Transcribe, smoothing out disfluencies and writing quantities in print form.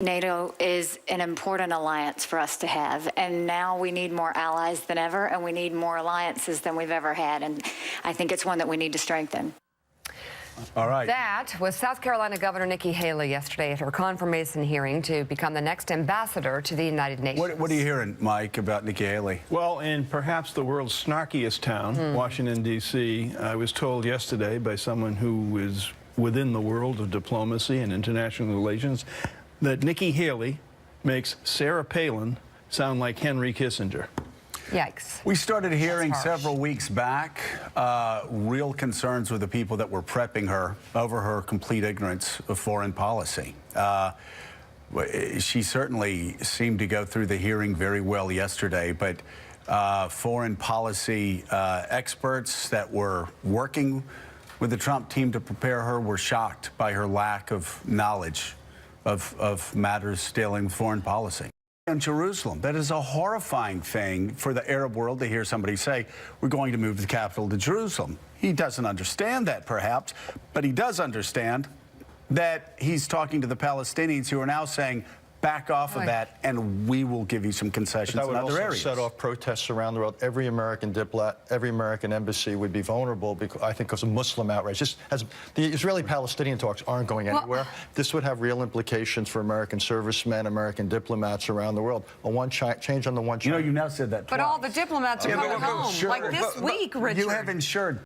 NATO is an important alliance for us to have, and now we need more allies than ever, and we need more alliances than we've ever had, and I think it's one that we need to strengthen. All right. That was South Carolina Governor Nikki Haley yesterday at her confirmation hearing to become the next ambassador to the United Nations. What are you hearing, Mike, about Nikki Haley? Well, in perhaps the world's snarkiest town, Washington, D.C., I was told yesterday by someone who is within the world of diplomacy and international relations that Nikki Haley makes Sarah Palin sound like Henry Kissinger. Yikes. We started hearing several weeks back real concerns with the people that were prepping her over her complete ignorance of foreign policy. She certainly seemed to go through the hearing very well yesterday, but foreign policy experts that were working with the Trump team to prepare her were shocked by her lack of knowledge of matters dealing with foreign policy. In Jerusalem, that is a horrifying thing for the Arab world to hear somebody say, we're going to move the capital to Jerusalem. He doesn't understand that, perhaps, but he does understand that he's talking to the Palestinians who are now saying, back off of that, and we will give you some concessions in other areas. That would also set off protests around the world. Every American diplomat, every American embassy would be vulnerable, because, I think, because of Muslim outrage. Just as the Israeli-Palestinian talks aren't going anywhere, this would have real implications for American servicemen, American diplomats around the world. Change on the one China. You know, you now said that twice. But all the diplomats are coming home. Sure, like this week, Richard. You have ensured